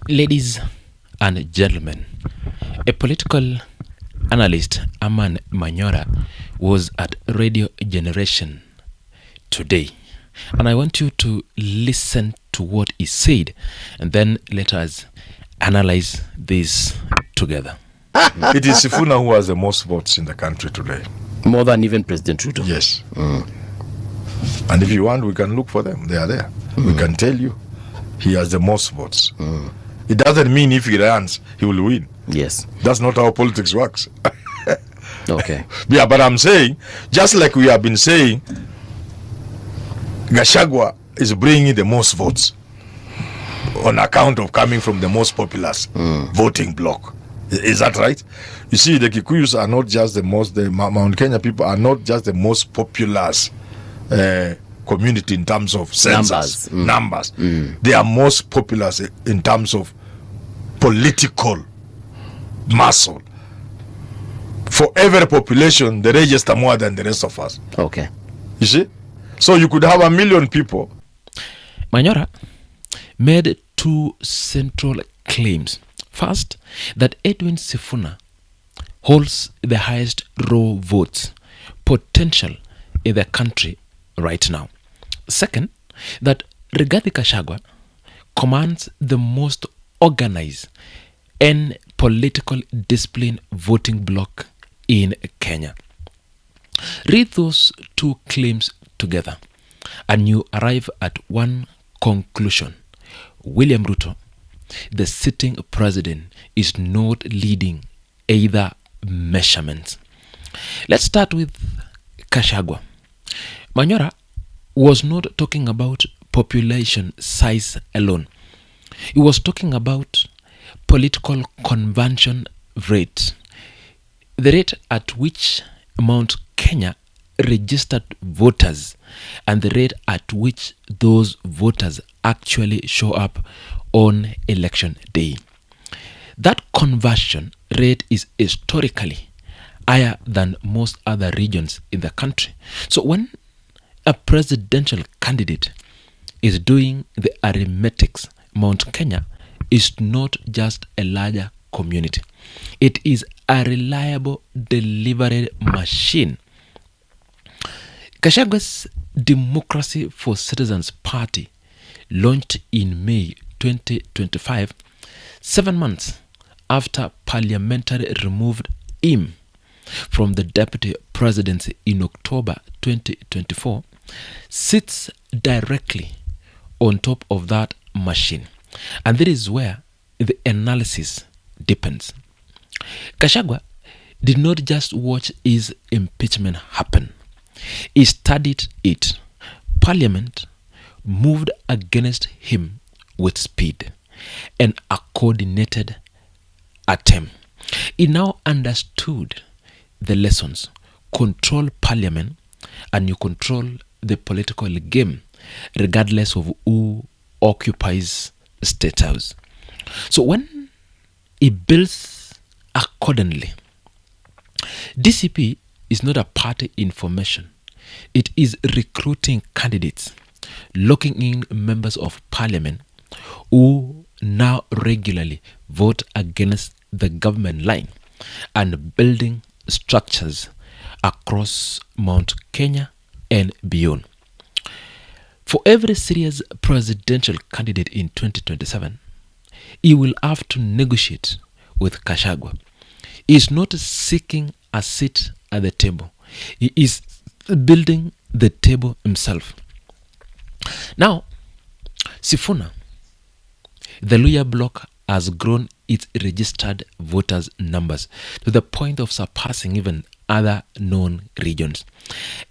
Ladies and gentlemen, a political analyst, Herman Manyora, was at Radio Generation today. And I want you to listen to what he said, and then let us analyze this together. It is Sifuna who has the most votes in the country today. More than even President Ruto? Yes. And if you want, we can look for them. They are there. We can tell you. He has the most votes. It doesn't mean if he runs, he will win. Yes. That's not how politics works. Okay. Yeah, but I'm saying, just like we have been saying, Gachagua is bringing the most votes on account of coming from the most populous voting bloc. Is that right? You see, the Kikuyus are not just the most, the Mount Kenya people are not just the most populous community in terms of census numbers. They are most populous in terms of political muscle. For every population, they register more than the rest of us. Okay. You see? So you could have 1 million people. Manyora made two central claims. First, that Edwin Sifuna holds the highest raw votes potential in the country right now. Second, that Rigathi Gachagua commands the most organized and political discipline voting bloc in Kenya. Read those two claims together and you arrive at one conclusion. William Ruto, the sitting president, is not leading either measurement. Let's start with Gachagua. Manyora was not talking about population size alone. He was talking about political conversion rate, the rate at which Mount Kenya registered voters and the rate at which those voters actually show up on election day. That conversion rate is historically higher than most other regions in the country. So when a presidential candidate is doing the arithmetics, Mount Kenya is not just a larger community. It is a reliable delivery machine. Gashagua's Democracy for Citizens Party launched in May 2025, 7 months after parliamentary removed him from the deputy presidency in October 2024, sits directly on top of that machine. And that is where the analysis depends. Gachagua did not just watch his impeachment happen. He studied it. Parliament moved against him with speed and a coordinated attempt. He now understood the lessons. Control parliament and you control the political game regardless of who occupies Statehouse. So when he builds accordingly, DCP is not a party information. It is recruiting candidates, locking in members of parliament who now regularly vote against the government line and building structures across Mount Kenya and beyond. For every serious presidential candidate in 2027, he will have to negotiate with Gachagua. He is not seeking a seat at the table. He is building the table himself. Now, Sifuna, the Luya bloc has grown its registered voters' numbers to the point of surpassing even other known regions.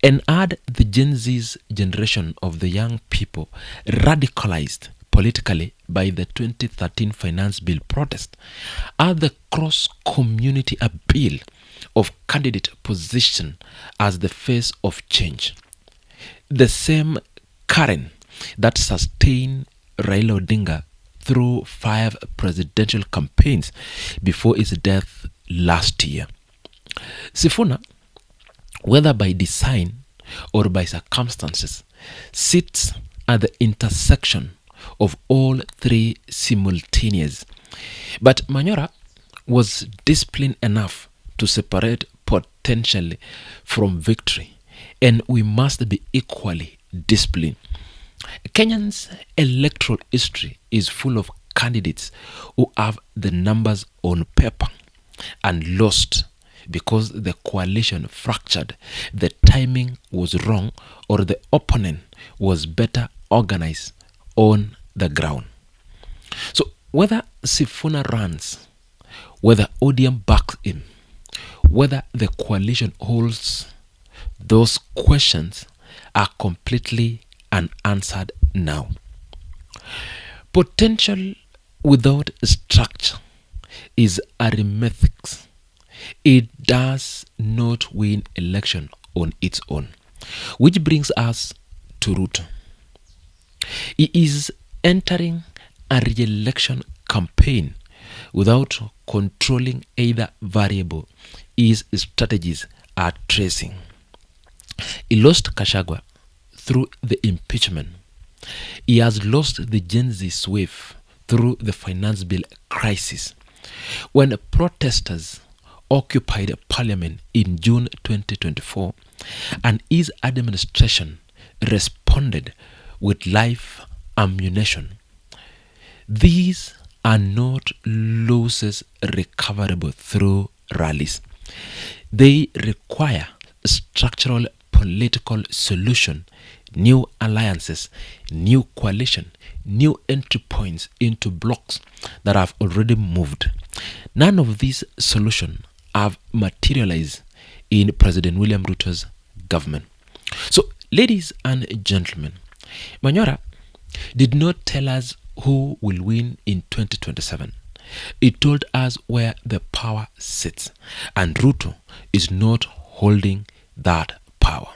And add the Gen Z's generation of the young people radicalized politically by the 2013 finance bill protest, add the cross-community appeal of candidate position as the face of change. The same current that sustained Raila Odinga through 5 presidential campaigns before his death last year. Sifuna, whether by design or by circumstances, sits at the intersection of all three simultaneous. But Manyora was disciplined enough to separate potentially from victory, and we must be equally disciplined. Kenyan's electoral history is full of candidates who have the numbers on paper and lost because the coalition fractured, the timing was wrong, or the opponent was better organized on the ground. So whether Sifuna runs, whether ODM backs him, whether the coalition holds, those questions are completely unanswered now. Potential without structure is arithmetic. It does not win election on its own. Which brings us to Ruto. He is entering a re-election campaign without controlling either variable his strategies are tracing. He lost Kashagwa through the impeachment. He has lost the Gen Z wave through the finance bill crisis. When protesters occupied parliament in June 2024 and his administration responded with live ammunition, these are not losses recoverable through rallies. They require structural political solution, new alliances, new coalition, new entry points into blocks that have already moved. None of these solutions have materialized in President William Ruto's government. So, ladies and gentlemen, Manyora did not tell us who will win in 2027. He told us where the power sits, and Ruto is not holding that power.